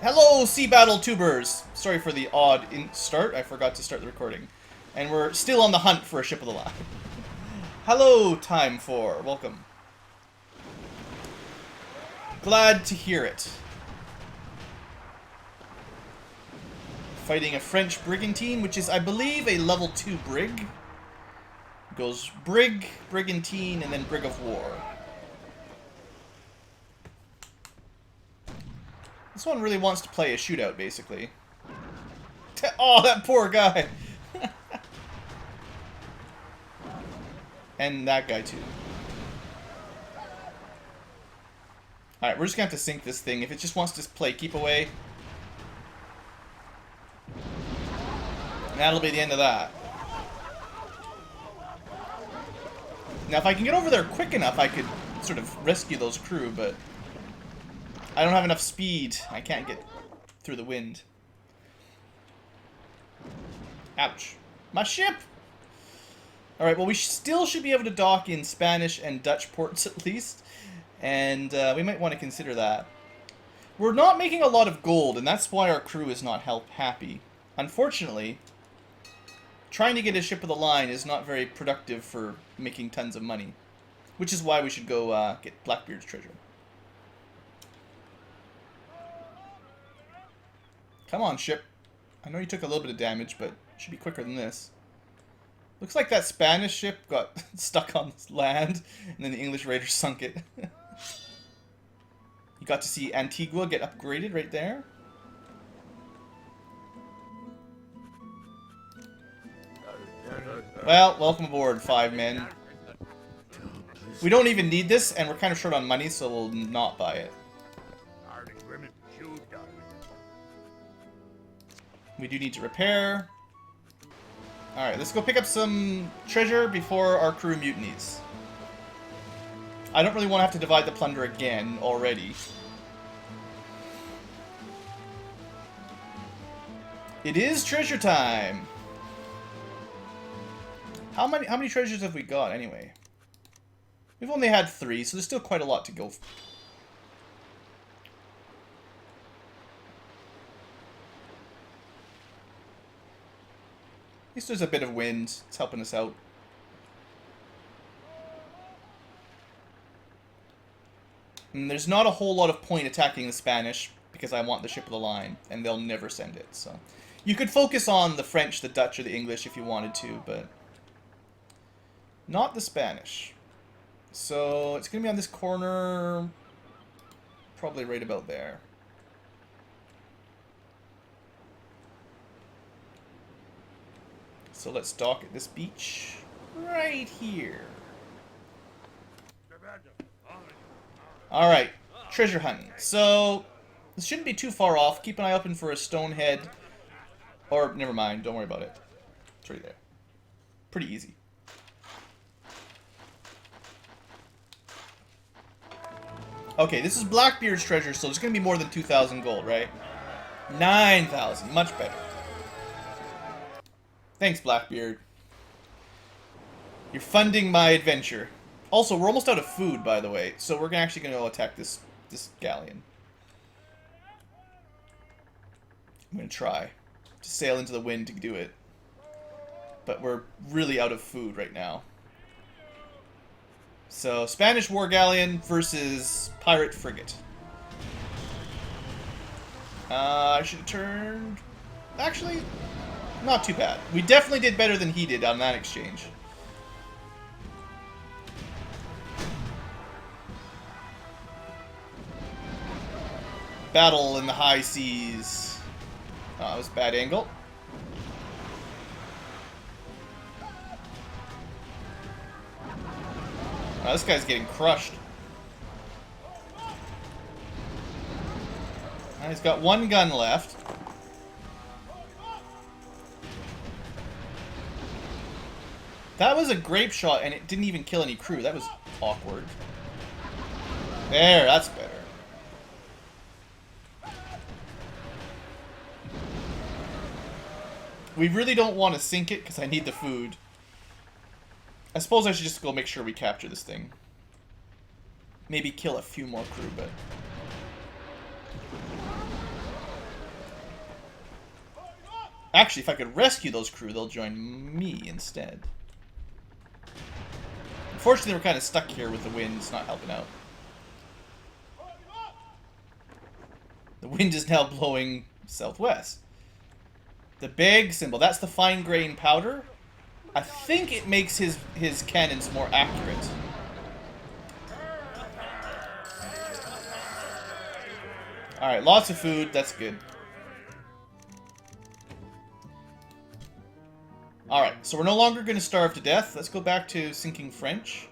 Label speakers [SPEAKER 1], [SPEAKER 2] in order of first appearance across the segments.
[SPEAKER 1] Hello, Sea Battle Tubers! Sorry for the odd start. I forgot to start the recording. And we're still on the hunt for a ship of the line. Hello, Time 4. Welcome. Glad to hear it. Fighting a French brigantine, which is, I believe, a level 2 brig. Goes brig, brigantine, and then brig of war. This one really wants to play a shootout, basically. Oh, that poor guy! And that guy, too. Alright, we're just gonna have to sink this thing. If it just wants to play keep away, that'll be the end of that. Now, if I can get over there quick enough, I could sort of rescue those crew, but I don't have enough speed. I can't get through the wind. Ouch. My ship! Alright, well, we still should be able to dock in Spanish and Dutch ports at least, and we might want to consider that. We're not making a lot of gold, and that's why our crew is not happy. Unfortunately, trying to get a ship of the line is not very productive for making tons of money, which is why we should go get Blackbeard's treasure. Come on, ship. I know you took a little bit of damage, but it should be quicker than this. Looks like that Spanish ship got stuck on land, and then the English raiders sunk it. You got to see Antigua get upgraded right there. Well, welcome aboard, 5 men. We don't even need this, and we're kind of short on money, so we'll not buy it. We do need to repair. Alright, let's go pick up some treasure before our crew mutinies. I don't really want to have to divide the plunder again already. It is treasure time! How many treasures have we got anyway? We've only had 3, so there's still quite a lot to go for. At least there's a bit of wind. It's helping us out. And there's not a whole lot of point attacking the Spanish because I want the ship of the line, and they'll never send it. So you could focus on the French, the Dutch, or the English if you wanted to, but not the Spanish. So it's going to be on this corner, probably right about there. So let's dock at this beach right here. Alright, treasure hunting. So this shouldn't be too far off. Keep an eye open for a stone head. Or, never mind, don't worry about it. It's right there. Pretty easy. Okay, this is Blackbeard's treasure, so it's going to be more than 2,000 gold, right? 9,000, much better. Thanks, Blackbeard. You're funding my adventure. Also, we're almost out of food, by the way, so we're actually going to go attack this galleon. I'm going to try to sail into the wind to do it. But we're really out of food right now. So, Spanish war galleon versus pirate frigate. I should have turned... Actually, not too bad. We definitely did better than he did on that exchange. Battle in the high seas. Oh, that was a bad angle. Oh, this guy's getting crushed. Oh, he's got one gun left. That was a grape shot, and it didn't even kill any crew. That was awkward. There, that's better. We really don't want to sink it, because I need the food. I suppose I should just go make sure we capture this thing. Maybe kill a few more crew, but... Actually, if I could rescue those crew, they'll join me instead. Unfortunately, we're kind of stuck here with the wind. It's not helping out. The wind is now blowing southwest. The big symbol, that's the fine grain powder. I think it makes his cannons more accurate. Alright, lots of food, that's good. Alright, so we're no longer going to starve to death. Let's go back to sinking French.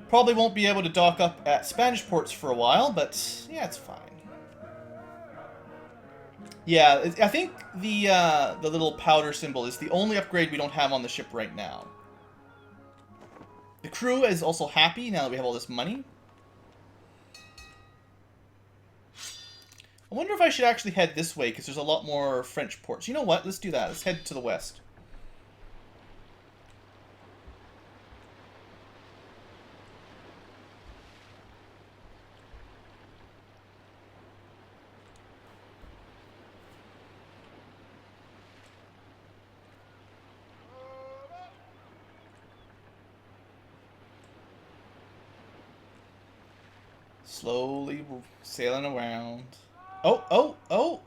[SPEAKER 1] Probably won't be able to dock up at Spanish ports for a while, but yeah, it's fine. Yeah, I think the little powder symbol is the only upgrade we don't have on the ship right now. The crew is also happy now that we have all this money. I wonder if I should actually head this way, because there's a lot more French ports. You know what? Let's do that. Let's head to the west. Slowly sailing around. Oh, oh, oh!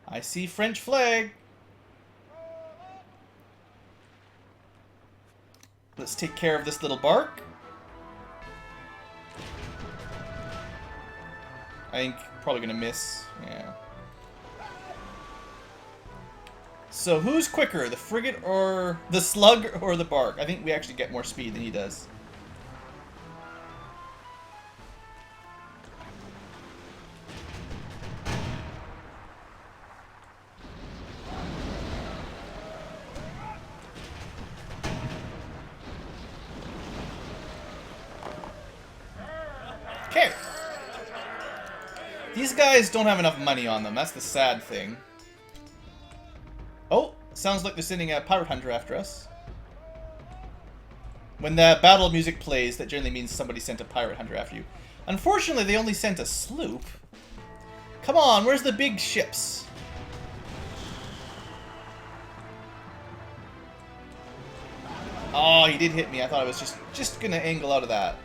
[SPEAKER 1] I see French flag. Let's take care of this little bark. I think probably gonna miss. Yeah. So who's quicker, the frigate or the slug or the bark? I think we actually get more speed than he does. Okay. These guys don't have enough money on them. That's the sad thing. Oh, sounds like they're sending a pirate hunter after us. When the battle music plays, that generally means somebody sent a pirate hunter after you. Unfortunately, they only sent a sloop. Come on, where's the big ships? Oh, he did hit me. I thought I was just gonna angle out of that.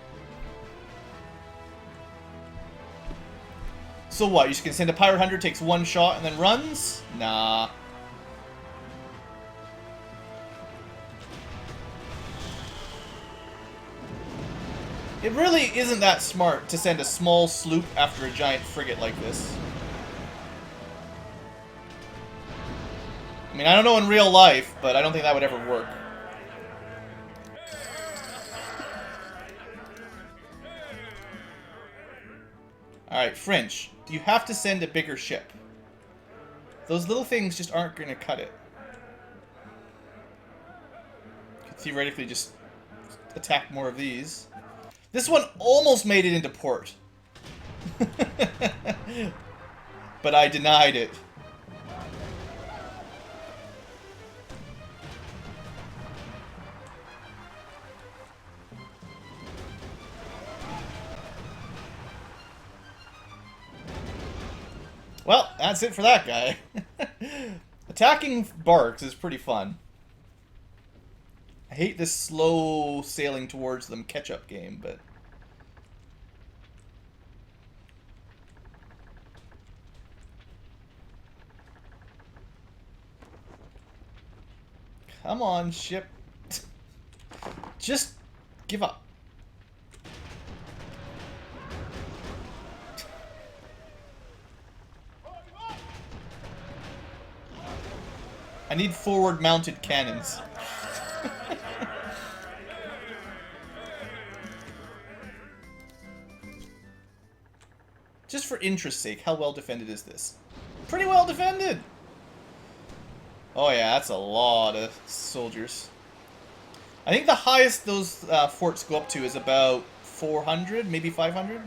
[SPEAKER 1] So what, you're just gonna send a pirate hunter, takes one shot, and then runs? Nah. It really isn't that smart to send a small sloop after a giant frigate like this. I mean, I don't know in real life, but I don't think that would ever work. Alright, French. You have to send a bigger ship. Those little things just aren't going to cut it. Could theoretically just attack more of these. This one almost made it into port. But I denied it. Well, that's it for that guy. Attacking barks is pretty fun. I hate this slow sailing towards them catch-up game, but... Come on, ship. Just give up. I need forward-mounted cannons. Just for interest's sake, how well defended is this? Pretty well defended! Oh yeah, that's a lot of soldiers. I think the highest those forts go up to is about 400, maybe 500?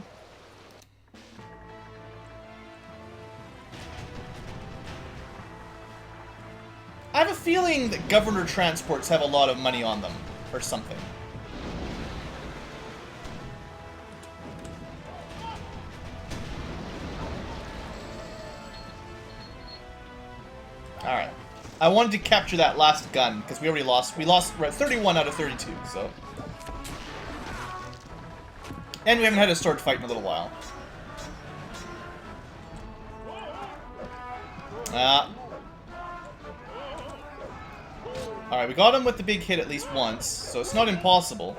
[SPEAKER 1] I have a feeling that governor transports have a lot of money on them, or something. Alright. I wanted to capture that last gun, because we already lost. We lost 31 out of 32, so. And we haven't had a sword fight in a little while. Alright, we got him with the big hit at least once, so it's not impossible.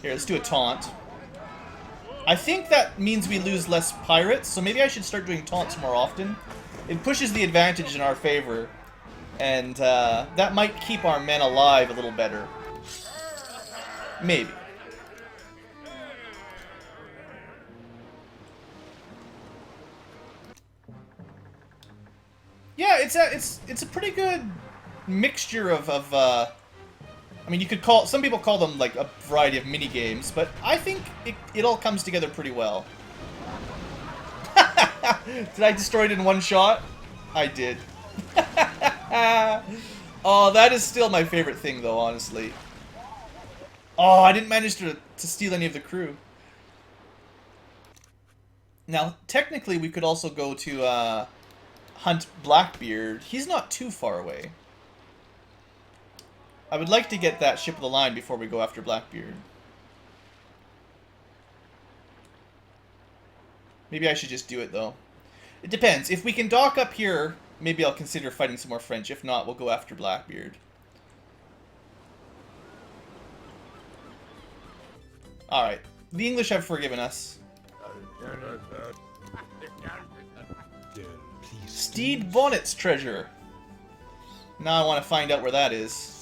[SPEAKER 1] Here, let's do a taunt. I think that means we lose less pirates, so maybe I should start doing taunts more often. It pushes the advantage in our favor, and that might keep our men alive a little better. Maybe. Yeah, it's a pretty good mixture of I mean, you could call, some people call them like a variety of mini games, but I think it all comes together pretty well. Did I destroy it in one shot? I did. Oh, that is still my favorite thing, though, honestly. Oh, I didn't manage to steal any of the crew. Now, technically, we could also go to hunt Blackbeard. He's not too far away. I would like to get that ship of the line before we go after Blackbeard. Maybe I should just do it, though. It depends. If we can dock up here, maybe I'll consider fighting some more French. If not, we'll go after Blackbeard. Alright. The English have forgiven us. Steed Bonnet's treasure. Now I want to find out where that is.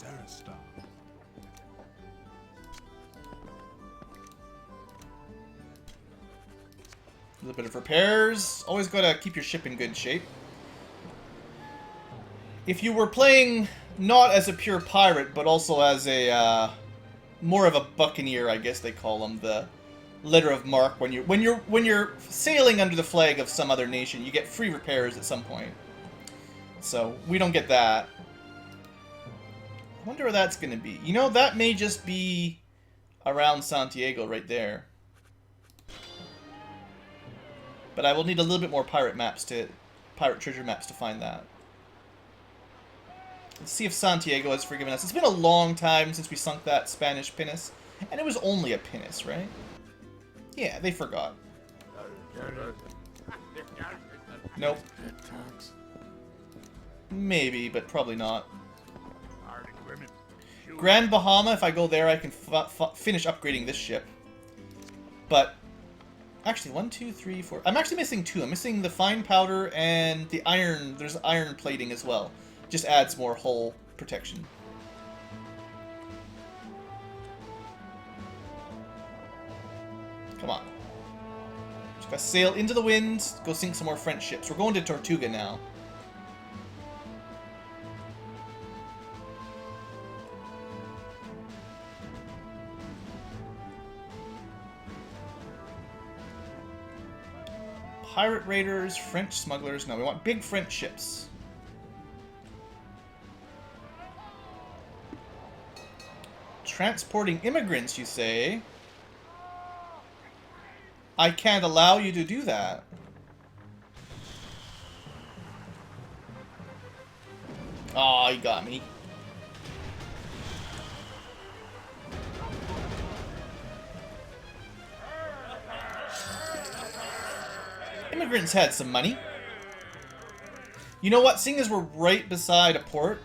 [SPEAKER 1] A little bit of repairs. Always gotta keep your ship in good shape. If you were playing not as a pure pirate, but also as a more of a buccaneer, I guess they call them, the letter of marque. When you're sailing under the flag of some other nation, you get free repairs at some point. So we don't get that. I wonder where that's gonna be. You know, that may just be around Santiago right there. But I will need a little bit more pirate treasure maps to find that. Let's see if Santiago has forgiven us. It's been a long time since we sunk that Spanish pinnace. And it was only a pinnace, right? Yeah, they forgot. Nope. Maybe, but probably not. Grand Bahama, if I go there, I can finish upgrading this ship. But actually, 1, 2, 3, 4. I'm actually missing 2. I'm missing the fine powder and the iron. There's iron plating as well. Just adds more hull protection. Come on. Just gotta sail into the wind, go sink some more French ships. We're going to Tortuga now. Pirate raiders, French smugglers. No, we want big French ships. Transporting immigrants, you say? I can't allow you to do that. Oh, you got me. Immigrants had some money. You know what? Seeing as we're right beside a port,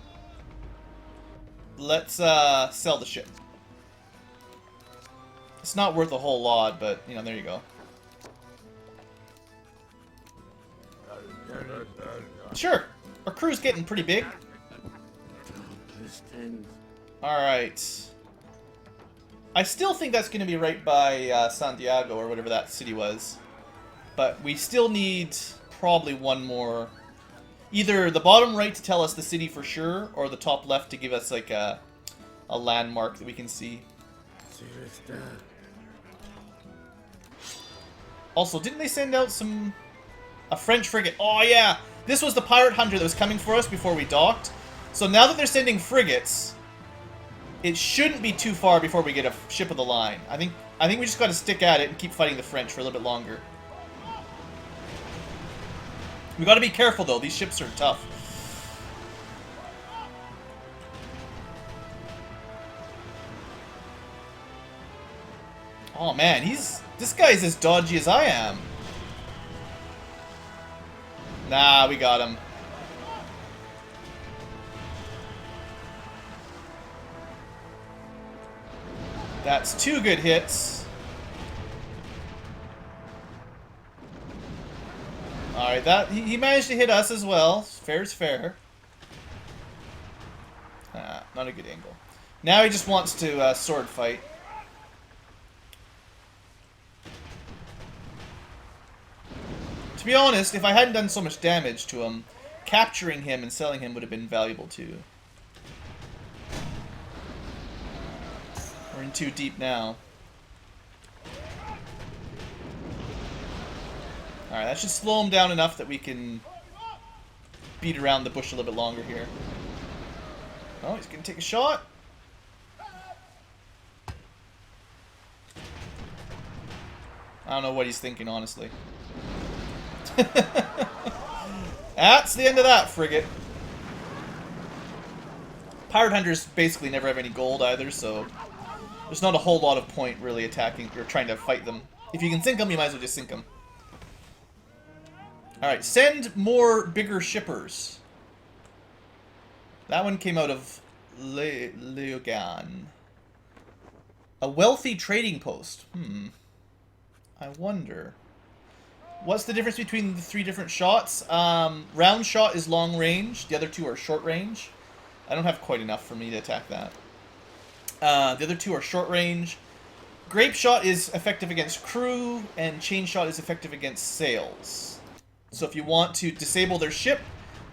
[SPEAKER 1] let's sell the ship. It's not worth a whole lot, but, you know, there you go. Sure. Our crew's getting pretty big. Alright. I still think that's going to be right by Santiago, or whatever that city was. But we still need probably one more. Either the bottom right to tell us the city for sure, or the top left to give us like a landmark that we can see. Also, didn't they send out a French frigate? Oh yeah! This was the pirate hunter that was coming for us before we docked. So now that they're sending frigates, it shouldn't be too far before we get a ship of the line. I think we just gotta stick at it and keep fighting the French for a little bit longer. We gotta be careful, though. These ships are tough. Oh, man. This guy's as dodgy as I am. Nah, we got him. That's 2 good hits. Alright, he managed to hit us as well. Fair's fair. Not a good angle. Now he just wants to sword fight. To be honest, if I hadn't done so much damage to him, capturing him and selling him would have been valuable too. We're in too deep now. Alright, that should slow him down enough that we can beat around the bush a little bit longer here. Oh, he's gonna take a shot. I don't know what he's thinking, honestly. That's the end of that frigate. Pirate Hunters basically never have any gold either, so there's not a whole lot of point really attacking or trying to fight them. If you can sink them, you might as well just sink them. Alright, send more bigger shippers. That one came out of Leogan. A wealthy trading post. I wonder. What's the difference between the 3 different shots? Round shot is long range. The other 2 are short range. I don't have quite enough for me to attack that. The other 2 are short range. Grape shot is effective against crew, and chain shot is effective against sails. So if you want to disable their ship,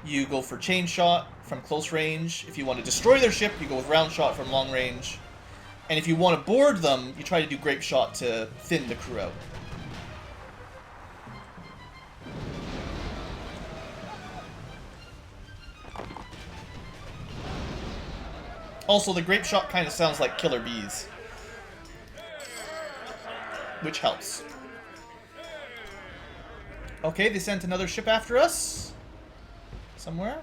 [SPEAKER 1] you go for chain shot from close range. If you want to destroy their ship, you go with round shot from long range. And if you want to board them, you try to do grape shot to thin the crew out. Also, the grape shot kind of sounds like killer bees, which helps. Okay, they sent another ship after us. Somewhere?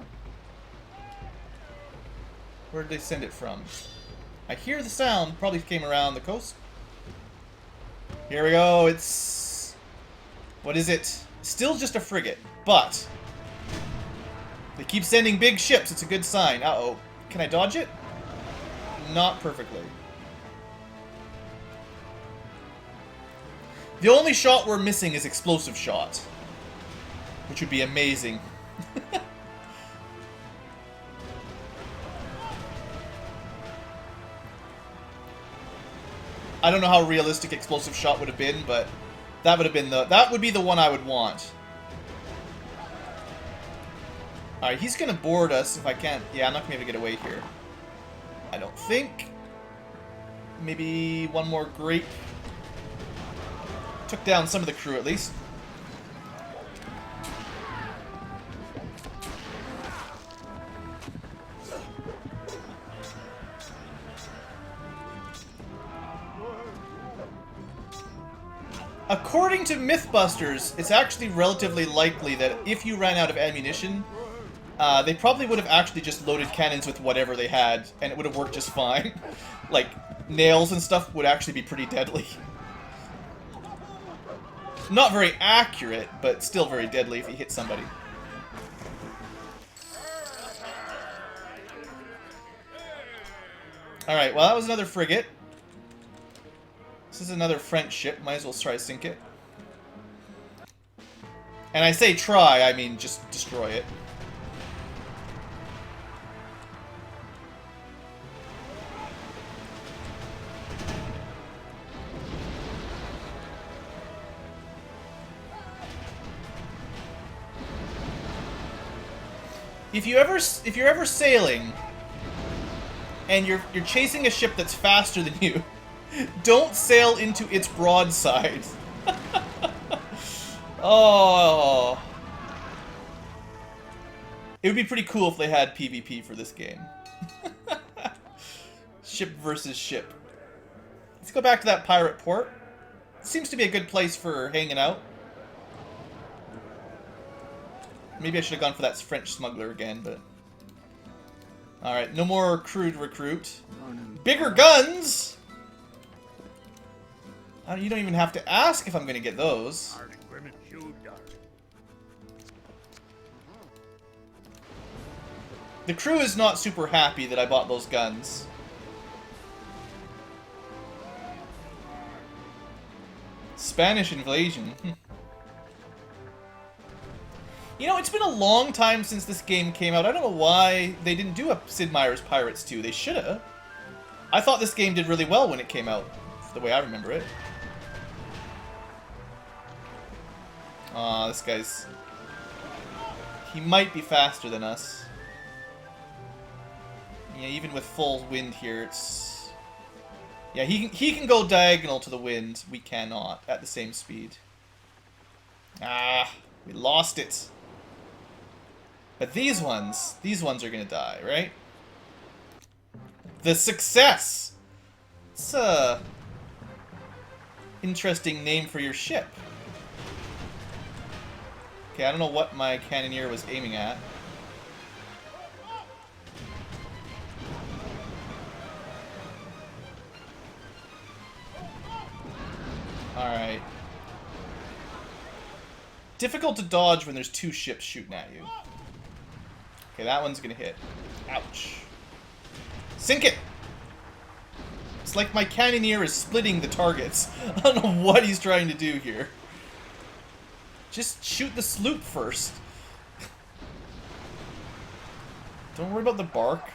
[SPEAKER 1] Where did they send it from? I hear the sound. Probably came around the coast. Here we go. It's... What is it? Still just a frigate, but... They keep sending big ships. It's a good sign. Uh-oh. Can I dodge it? Not perfectly. The only shot we're missing is explosive shot, which would be amazing. I don't know how realistic explosive shot would have been, but that would be the one I would want. Alright, he's gonna board us if I can't. Yeah, I'm not gonna be able to get away here. I don't think. Maybe one more grape. Took down some of the crew at least. According to Mythbusters, it's actually relatively likely that if you ran out of ammunition, they probably would have actually just loaded cannons with whatever they had, and it would have worked just fine. Like, nails and stuff would actually be pretty deadly. Not very accurate, but still very deadly if you hit somebody. Alright, well that was another frigate. This is another French ship. Might as well try to sink it. And I say try, I mean just destroy it. If you're ever sailing and you're chasing a ship that's faster than you, don't sail into its broadside. Oh. It would be pretty cool if they had PvP for this game. Ship versus ship. Let's go back to that pirate port. Seems to be a good place for hanging out. Maybe I should have gone for that French smuggler again, but... Alright, no more crew to recruit. Bigger guns! You don't even have to ask if I'm going to get those. The crew is not super happy that I bought those guns. Spanish invasion. You know, it's been a long time since this game came out. I don't know why they didn't do a Sid Meier's Pirates 2. They should have. I thought this game did really well when it came out, the way I remember it. Aw, this guy's... He might be faster than us. Yeah, even with full wind here, it's... Yeah, he can go diagonal to the wind. We cannot at the same speed. Ah, we lost it. But these ones are gonna die, right? The Success! It's a interesting name for your ship. Okay, I don't know what my cannoneer was aiming at. Alright. Difficult to dodge when there's two ships shooting at you. Okay, that one's gonna hit. Ouch. Sink it! It's like my cannoneer is splitting the targets. I don't know what he's trying to do here. Just shoot the sloop first. Don't worry about the bark.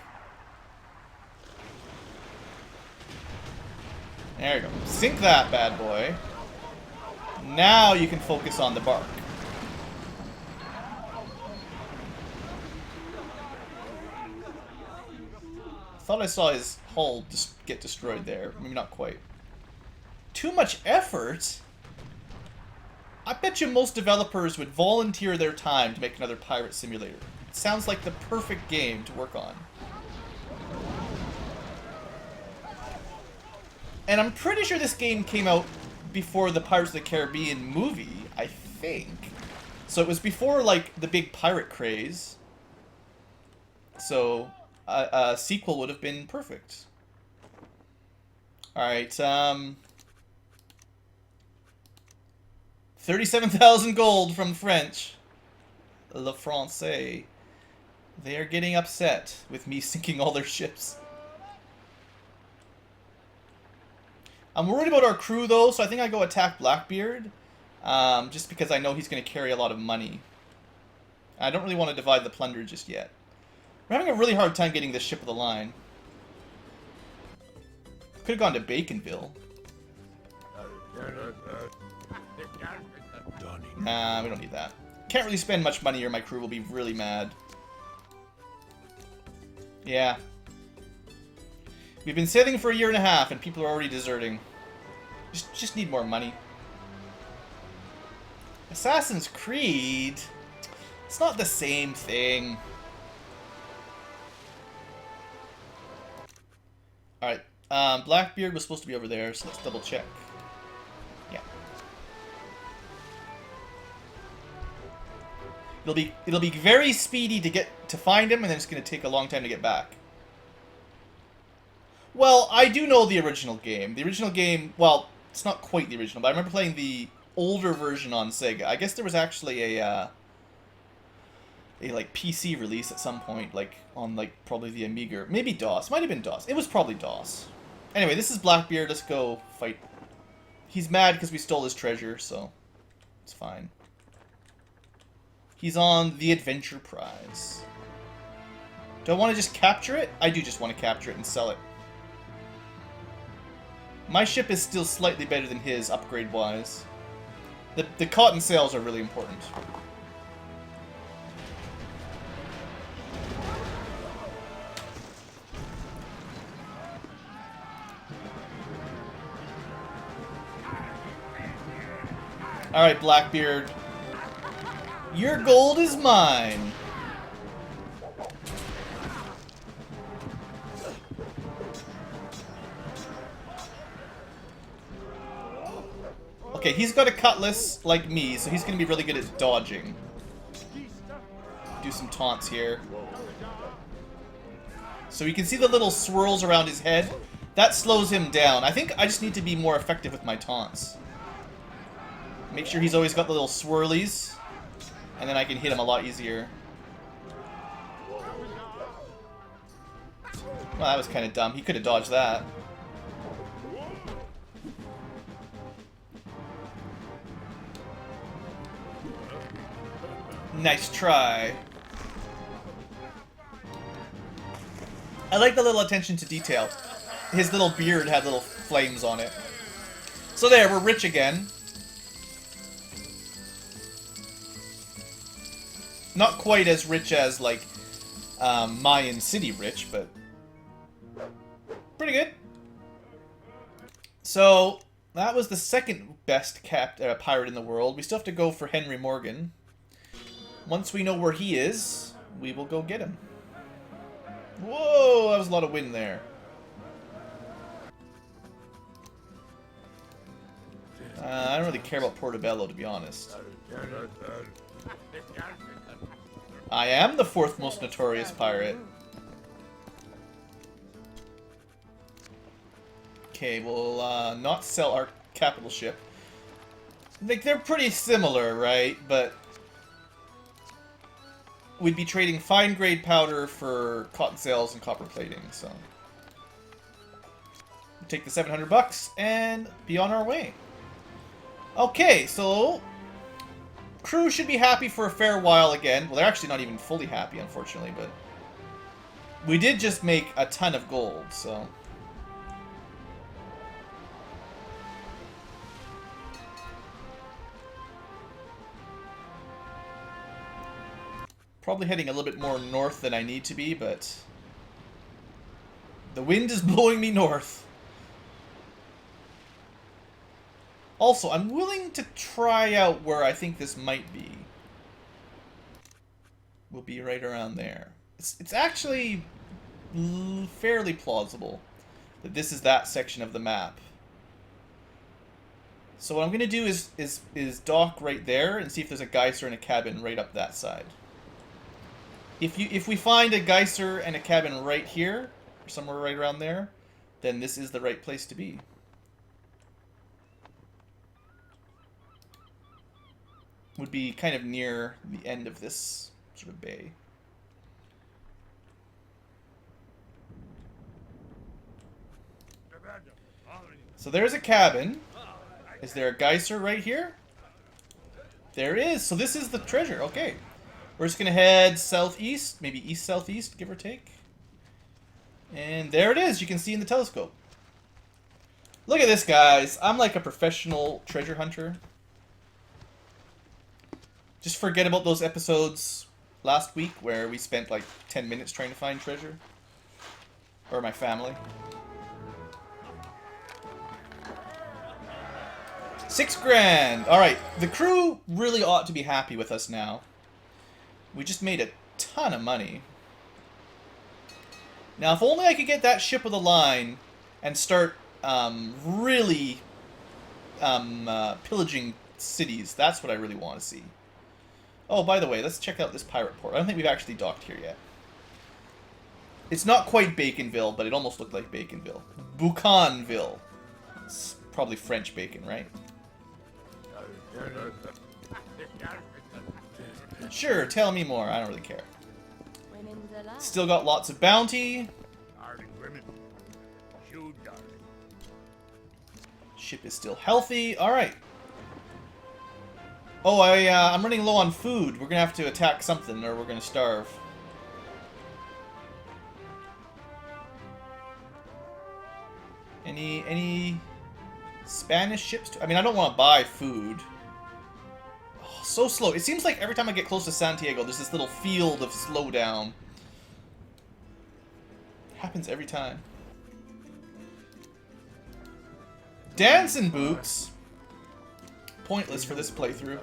[SPEAKER 1] There you go. Sink that bad boy. Now you can focus on the bark. I thought I saw his hull just get destroyed there. Maybe not quite. Too much effort? I bet you most developers would volunteer their time to make another pirate simulator. It sounds like the perfect game to work on. And I'm pretty sure this game came out before the Pirates of the Caribbean movie, I think. So it was before, like, the big pirate craze. So a sequel would have been perfect. Alright, 37,000 gold from French. Le Francais. They are getting upset with me sinking all their ships. I'm worried about our crew, though, so I think I go attack Blackbeard. Just because I know he's going to carry a lot of money. I don't really want to divide the plunder just yet. We're having a really hard time getting this ship of the line. Could have gone to Baconville. Nah, we don't need that. Can't really spend much money or my crew will be really mad. Yeah. We've been sailing for a year and a half and people are already deserting. Just need more money. Assassin's Creed? It's not the same thing. Alright, Blackbeard was supposed to be over there, so let's double check. Yeah. It'll be very speedy to find him, and then it's gonna take a long time to get back. Well, I do know the original game. The original game, well, it's not quite the original, but I remember playing the older version on Sega. I guess there was actually a like PC release at some point, like on like probably the Amiga, maybe DOS. Might have been DOS. It was probably DOS. Anyway, this is Blackbeard. Let's go fight. He's mad because we stole his treasure, so it's fine. He's on the Adventure Prize. Do I want to just capture it? I do just want to capture it and sell it. My ship is still slightly better than his, upgrade-wise. The cotton sails are really important. Alright, Blackbeard. Your gold is mine. Okay, he's got a cutlass like me, so he's going to be really good at dodging. do some taunts here. So you can see the little swirls around his head. That slows him down. I think I just need to be more effective with my taunts. Make sure he's always got the little swirlies. And then I can hit him a lot easier. Well, that was kind of dumb. He could have dodged that. Nice try. I like the little attention to detail. His little beard had little flames on it. So there, we're rich again. Not quite as rich as, like, Mayan City rich, but pretty good. So, that was the second best pirate in the world. We still have to go for Henry Morgan. Once we know where he is, we will go get him. Whoa, that was a lot of wind there. I don't really care about Portobello, to be honest. I am the fourth most notorious pirate. Okay, we'll not sell our capital ship. Like, they're pretty similar, right? But we'd be trading fine-grade powder for cotton sails and copper plating, so we'll take the 700 bucks and be on our way. Okay, so crew should be happy for a fair while again. Well, they're actually not even fully happy, unfortunately, but we did just make a ton of gold, so probably heading a little bit more north than I need to be, but the wind is blowing me north. Also, I'm willing to try out where I think this might be. We'll be right around there. It's actually fairly plausible that this is that section of the map. So what I'm going to do is dock right there and see if there's a geyser and a cabin right up that side. If we find a geyser and a cabin right here, or somewhere right around there, then this is the right place to be. Would be kind of near the end of this sort of bay. So there's a cabin. Is there a geyser right here? There is. So this is the treasure. Okay. We're just going to head southeast, maybe east-southeast, give or take. And there it is. You can see in the telescope. Look at this, guys. I'm like a professional treasure hunter. Just forget about those episodes last week where we spent like 10 minutes trying to find treasure. Or my family. 6 grand. Alright, the crew really ought to be happy with us now. We just made a ton of money. Now, if only I could get that ship of the line and start really pillaging cities. That's what I really want to see. Oh, by the way, let's check out this pirate port. I don't think we've actually docked here yet. It's not quite Baconville, but it almost looked like Baconville. Boucanville. It's probably French bacon, right? Sure, tell me more. I don't really care. Still got lots of bounty. Ship is still healthy. Alright. Oh, I'm running low on food. We're gonna have to attack something or we're gonna starve. Any Spanish ships? I mean, I don't want to buy food. Oh, so slow. It seems like every time I get close to Santiago, there's this little field of slowdown. Happens every time. Dancing boots. Pointless for this playthrough.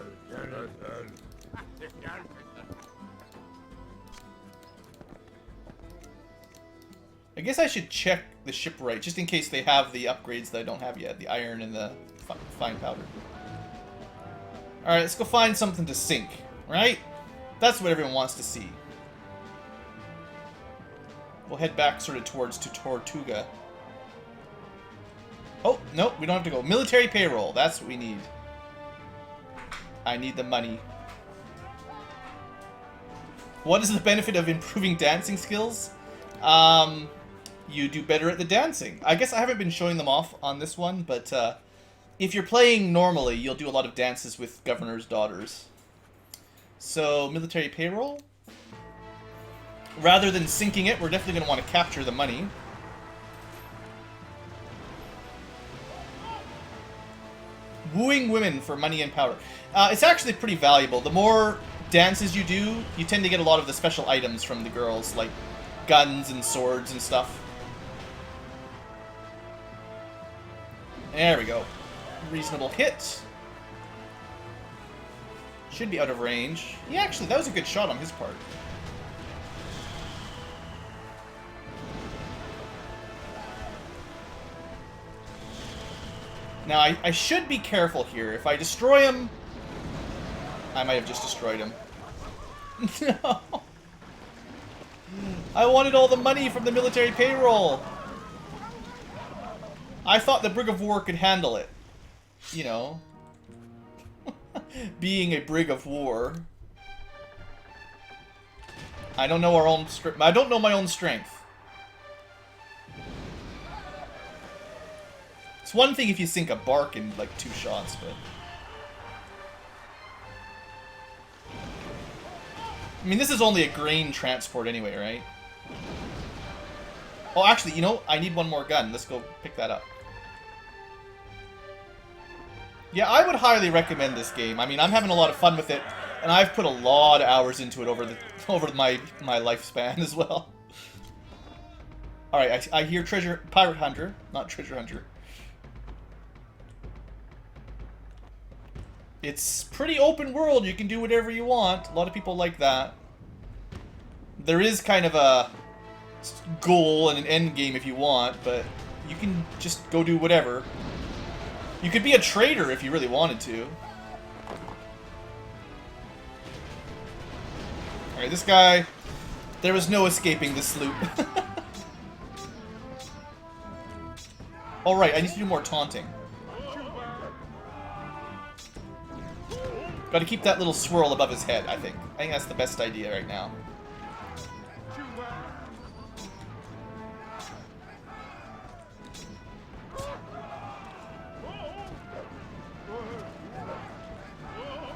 [SPEAKER 1] I guess I should check the shipwright, just in case they have the upgrades that I don't have yet. The iron and the fine powder. Alright, let's go find something to sink, right? That's what everyone wants to see. We'll head back sort of towards Tortuga. Oh, no, we don't have to go. Military payroll, that's what we need. I need the money. What is the benefit of improving dancing skills? You do better at the dancing. I guess I haven't been showing them off on this one, but if you're playing normally, you'll do a lot of dances with governor's daughters. So, military payroll. Rather than sinking it, we're definitely going to want to capture the money. Wooing women for money and power. It's actually pretty valuable. The more dances you do, you tend to get a lot of the special items from the girls, like guns and swords and stuff. There we go. Reasonable hit. Should be out of range. Yeah, actually, that was a good shot on his part. Now, I should be careful here. If I destroy him... I might have just destroyed him. No! I wanted all the money from the military payroll! I thought the Brig of War could handle it. You know. Being a Brig of War. I don't know our own strength. I don't know my own strength. It's one thing if you sink a bark in like 2 shots, but... I mean, this is only a grain transport anyway, right? Oh, actually, you know, I need one more gun. Let's go pick that up. Yeah, I would highly recommend this game. I mean, I'm having a lot of fun with it, and I've put a lot of hours into it over my lifespan as well. All right, I hear pirate hunter, not treasure hunter. It's pretty open world. You can do whatever you want. A lot of people like that. There is kind of a goal and an end game if you want, but you can just go do whatever. You could be a trader if you really wanted to. Alright, this guy... There was no escaping this sloop. Alright, I need to do more taunting. Gotta keep that little swirl above his head, I think. I think that's the best idea right now.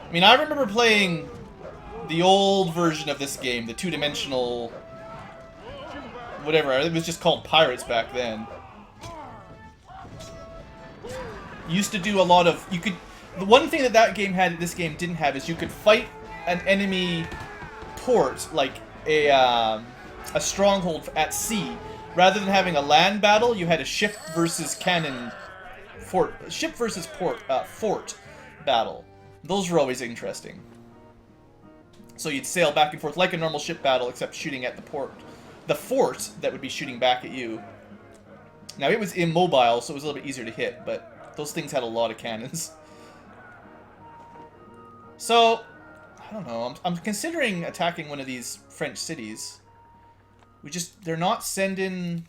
[SPEAKER 1] I mean, I remember playing the old version of this game, the 2-dimensional... whatever, it was just called Pirates back then. Used to do a lot of... You could... The one thing that game had, this game didn't have, is you could fight an enemy port, like a stronghold at sea. Rather than having a land battle, you had a ship versus cannon fort, ship versus fort battle. Those were always interesting. So you'd sail back and forth like a normal ship battle, except shooting at the fort that would be shooting back at you. Now it was immobile, so it was a little bit easier to hit, but those things had a lot of cannons. So, I don't know, I'm considering attacking one of these French cities. They're not sending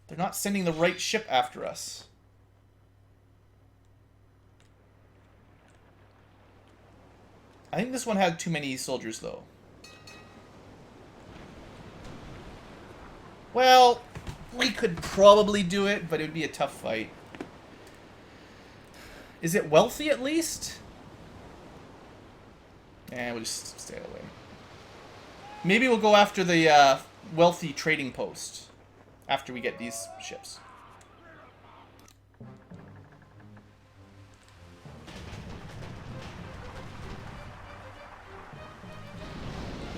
[SPEAKER 1] the right ship after us. I think this one had too many soldiers, though. Well, we could probably do it, but it would be a tough fight. Is it wealthy, at least? And we'll just stay away. Maybe we'll go after the wealthy trading post after we get these ships.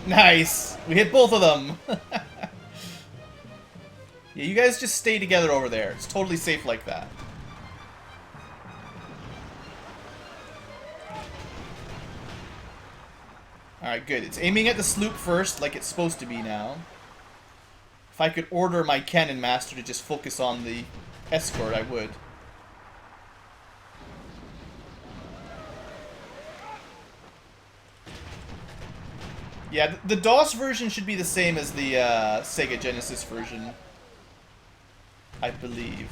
[SPEAKER 1] Nice! We hit both of them! Yeah, you guys just stay together over there. It's totally safe like that. Alright, good. It's aiming at the sloop first, like it's supposed to be now. If I could order my cannon master to just focus on the escort, I would. Yeah, the DOS version should be the same as the Sega Genesis version, I believe.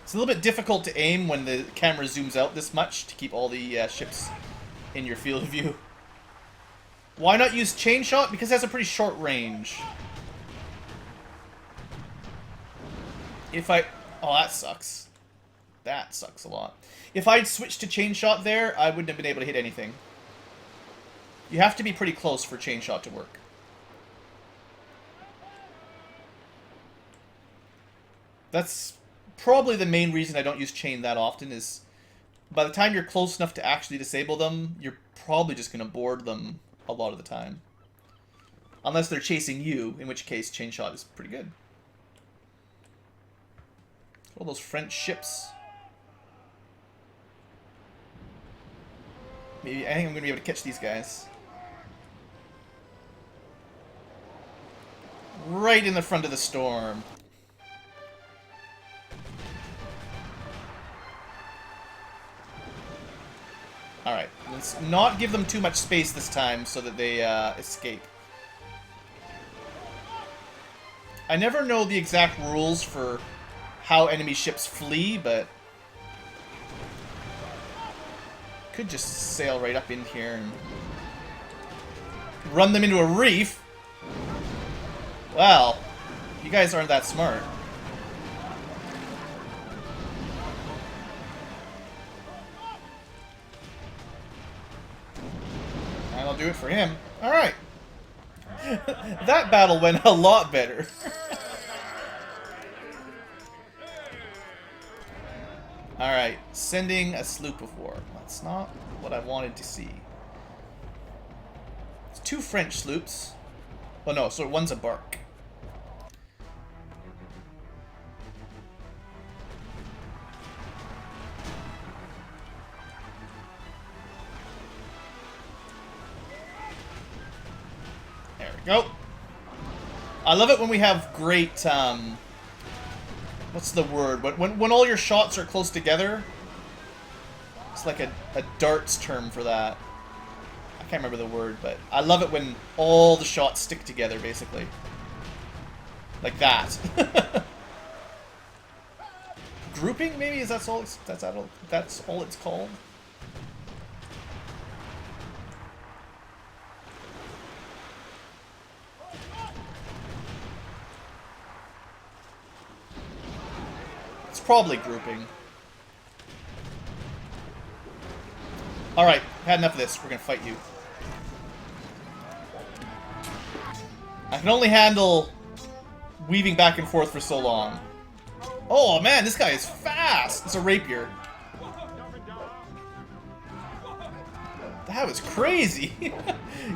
[SPEAKER 1] It's a little bit difficult to aim when the camera zooms out this much to keep all the ships in your field of view. Why not use chain shot? Because it has a pretty short range. If I... Oh, that sucks. That sucks a lot. If I'd switched to chain shot there, I wouldn't have been able to hit anything. You have to be pretty close for chain shot to work. That's probably the main reason I don't use chain that often is by the time you're close enough to actually disable them, you're probably just going to board them a lot of the time. Unless they're chasing you, in which case chain shot is pretty good. All those French ships. Maybe I think I'm going to be able to catch these guys. Right in the front of the storm. Alright, let's not give them too much space this time so that they escape. I never know the exact rules for how enemy ships flee, but could just sail right up in here and run them into a reef. Well, you guys aren't that smart. And I'll do it for him. Alright. That battle went a lot better. Alright, sending a sloop of war. That's not what I wanted to see. It's 2 French sloops. Oh no, so one's a bark. There we go. I love it when we have great, what's the word? When all your shots are close together. It's like a darts term for that. I can't remember the word, but I love it when all the shots stick together, basically. Like that. Grouping, maybe? Is that all? That's all it's called? It's probably grouping. Alright, had enough of this. We're gonna fight you. I can only handle weaving back and forth for so long. Oh man, this guy is fast! It's a rapier. That was crazy!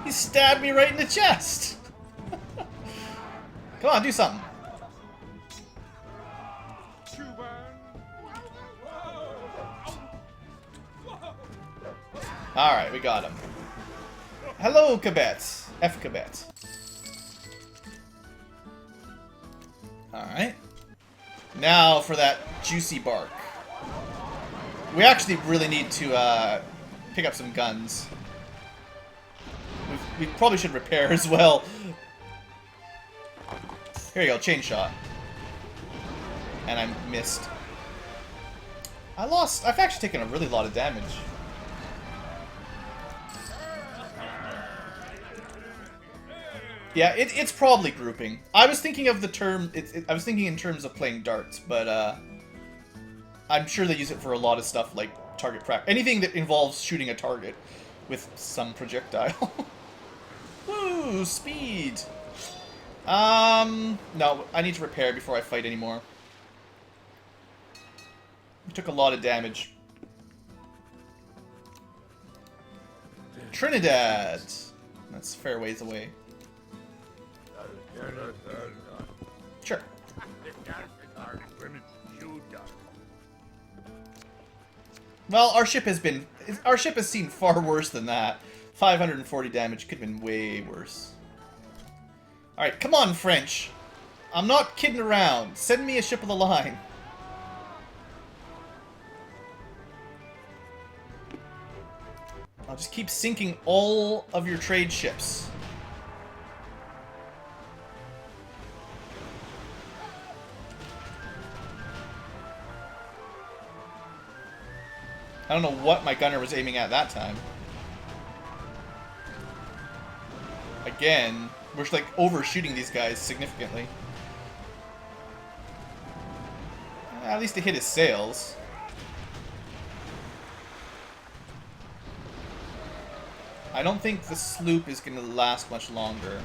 [SPEAKER 1] He stabbed me right in the chest! Come on, do something. Alright, we got him. Hello, Cabet. F. Cabet. Alright. Now for that juicy bark. We actually really need to pick up some guns. We probably should repair as well. Here you go, chain shot. And I missed. I've actually taken a really lot of damage. Yeah, it's probably grouping. I was thinking of the term. I was thinking in terms of playing darts, but I'm sure they use it for a lot of stuff like target practice. Anything that involves shooting a target with some projectile. Woo, speed. No, I need to repair before I fight anymore. We took a lot of damage. Trinidad. That's a fair ways away. Sure. Well, our ship has seen far worse than that. 540 damage could have been way worse. Alright, come on, French. I'm not kidding around. Send me a ship of the line. I'll just keep sinking all of your trade ships. I don't know what my gunner was aiming at that time. Again, we're like overshooting these guys significantly. At least it hit his sails. I don't think the sloop is going to last much longer.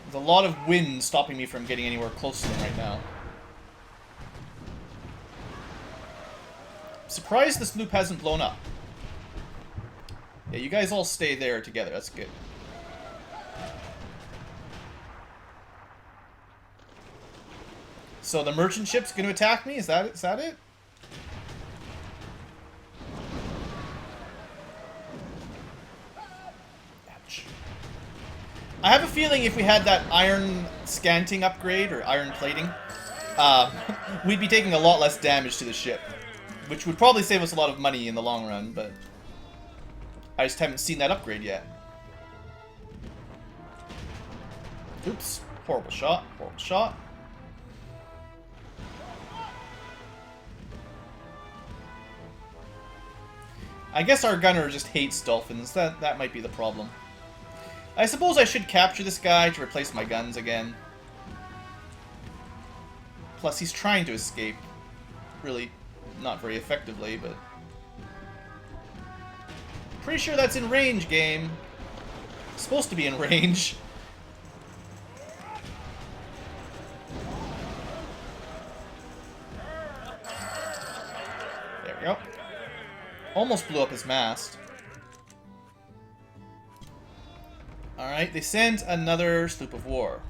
[SPEAKER 1] There's a lot of wind stopping me from getting anywhere close to them right now. I'm surprised the sloop hasn't blown up. Yeah, you guys all stay there together. That's good. So the merchant ship's going to attack me? Is that it? Ouch. I have a feeling if we had that iron scanting upgrade, or iron plating, we'd be taking a lot less damage to the ship. Which would probably save us a lot of money in the long run, but I just haven't seen that upgrade yet. Oops. Horrible shot. Horrible shot. I guess our gunner just hates dolphins. That might be the problem. I suppose I should capture this guy to replace my guns again. Plus, he's trying to escape. Really, not very effectively, but... Pretty sure that's in range, game. It's supposed to be in range. There we go. Almost blew up his mast. Alright, they sent another sloop of war.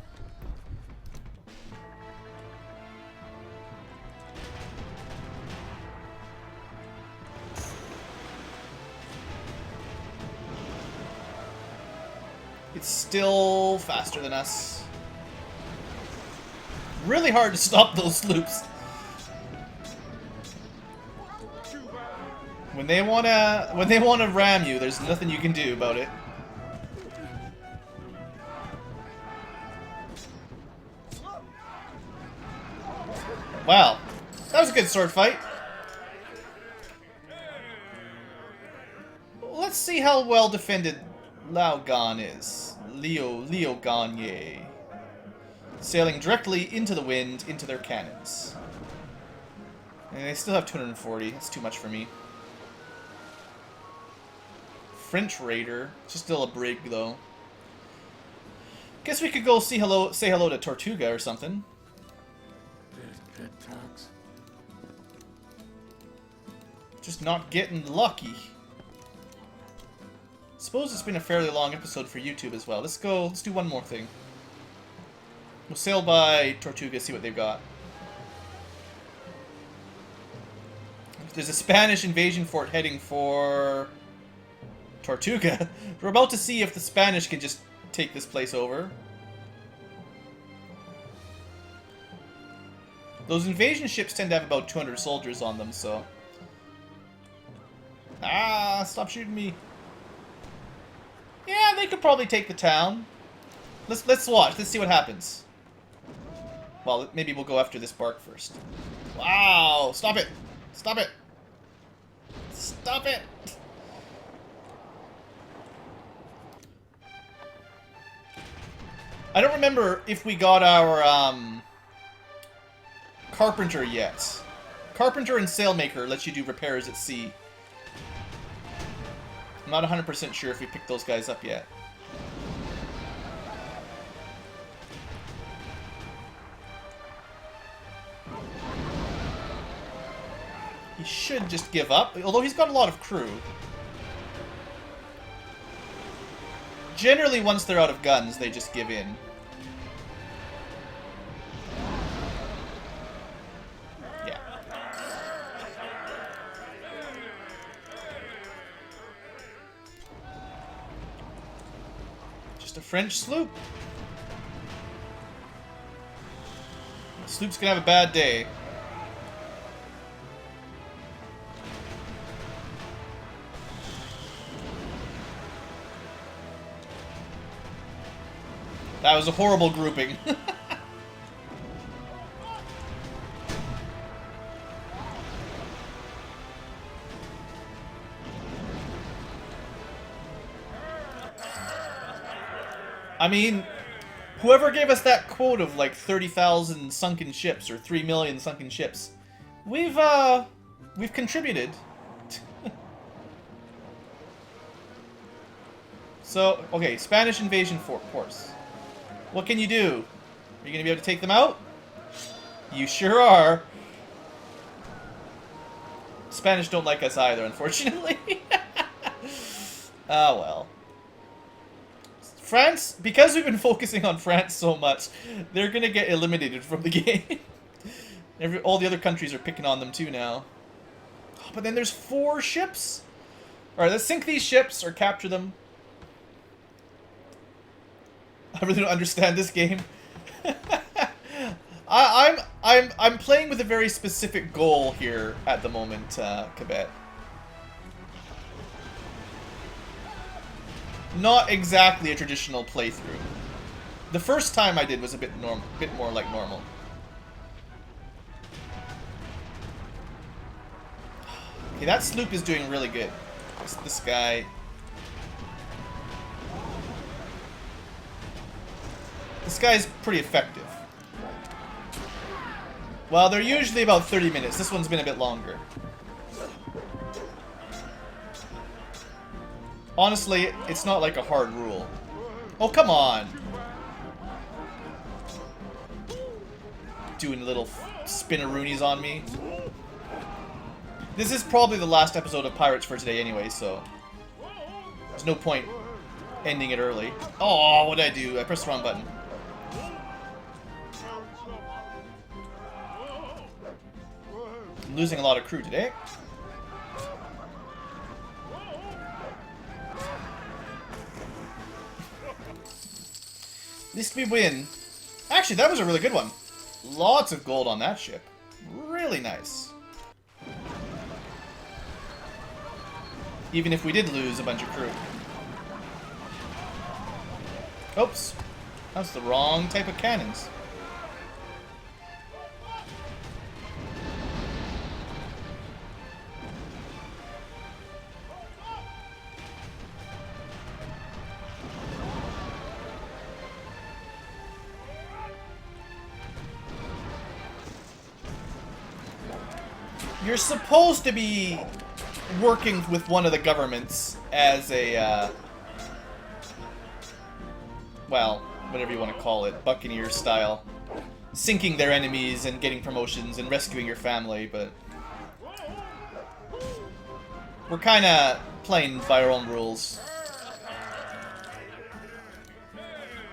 [SPEAKER 1] It's still faster than us. Really hard to stop those sloops. When they wanna ram you, there's nothing you can do about it. Wow, that was a good sword fight. Let's see how well defended Laogan is. Leo Gagne. Sailing directly into the wind, into their cannons. And they still have 240. That's too much for me. French raider. Just still a brig, though. Guess we could go say hello to Tortuga or something. Just not getting lucky. Suppose it's been a fairly long episode for YouTube as well. Let's do one more thing. We'll sail by Tortuga, see what they've got. There's a Spanish invasion fort heading for Tortuga. We're about to see if the Spanish can just take this place over. Those invasion ships tend to have about 200 soldiers on them, so... Ah, stop shooting me. Yeah, they could probably take the town. Let's watch. Let's see what happens. Well, maybe we'll go after this bark first. Wow! Stop it! Stop it! Stop it! I don't remember if we got our carpenter yet. Carpenter and sailmaker lets you do repairs at sea. I'm not 100% sure if we picked those guys up yet. He should just give up, although he's got a lot of crew. Generally, once they're out of guns, they just give in. Yeah. Just a French sloop. The sloop's gonna have a bad day. That was a horrible grouping. I mean, whoever gave us that quote of like 30,000 sunken ships or 3 million sunken ships, we've contributed. So, okay, Spanish invasion force. What can you do? Are you gonna be able to take them out? You sure are. Spanish don't like us either, unfortunately. Ah, well. France, because we've been focusing on France so much, they're gonna get eliminated from the game. All the other countries are picking on them too now. Oh, but then there's 4 ships. All right, let's sink these ships or capture them. I really don't understand this game. I'm playing with a very specific goal here at the moment, Quebec. Not exactly a traditional playthrough. The first time I did was a bit more like normal. Okay, that sloop is doing really good. This guy. This guy's pretty effective. Well, they're usually about 30 minutes. This one's been a bit longer. Honestly, it's not like a hard rule. Oh, come on. Doing little spinneroonies on me. This is probably the last episode of Pirates for today anyway, so there's no point ending it early. Oh, what did I do? I pressed the wrong button. I'm losing a lot of crew today. At least we win. Actually, that was a really good one. Lots of gold on that ship. Really nice. Even if we did lose a bunch of crew. Oops. That's the wrong type of cannons. You're supposed to be working with one of the governments as a, well, whatever you want to call it, Buccaneer style. Sinking their enemies and getting promotions and rescuing your family, but we're kind of playing by our own rules.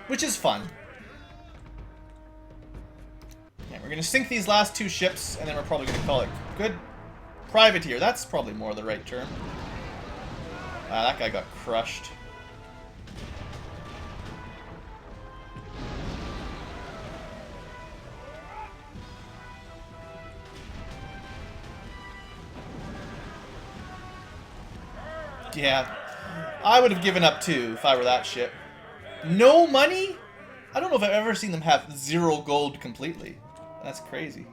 [SPEAKER 1] Which is fun. Yeah, we're going to sink these last 2 ships, and then we're probably going to call it good. Privateer, that's probably more the right term. That guy got crushed. Yeah, I would have given up too if I were that ship. No money? I don't know if I've ever seen them have 0 gold completely. That's crazy.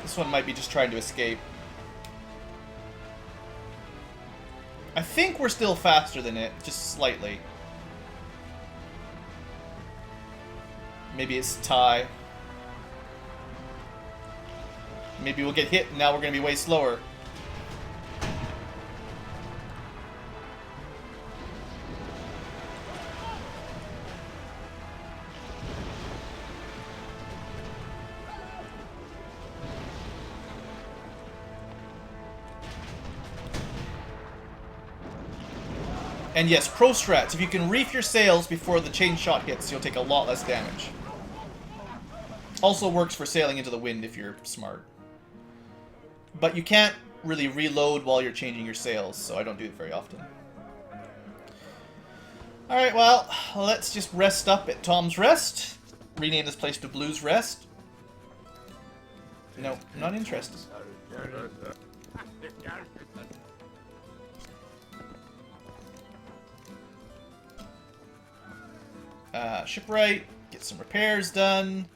[SPEAKER 1] This one might be just trying to escape. I think we're still faster than it, just slightly. Maybe it's tie. Maybe we'll get hit and now we're going to be way slower. And yes, pro strats, if you can reef your sails before the chain shot hits, you'll take a lot less damage. Also works for sailing into the wind if you're smart. But you can't really reload while you're changing your sails, so I don't do it very often. Alright, well, let's just rest up at Tom's Rest. Rename this place to Blue's Rest. No, not interested. Shipwright, get some repairs done.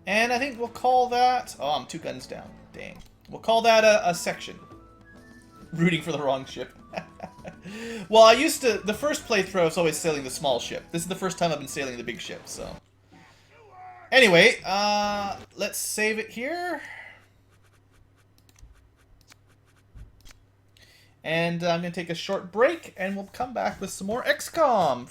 [SPEAKER 1] And I think we'll call that... Oh, I'm 2 guns down. Dang. We'll call that a section. Rooting for the wrong ship. Well, I used to... The first playthrough I was always sailing the small ship. This is the first time I've been sailing the big ship, so... Anyway, let's save it here. And I'm going to take a short break, and we'll come back with some more XCOM.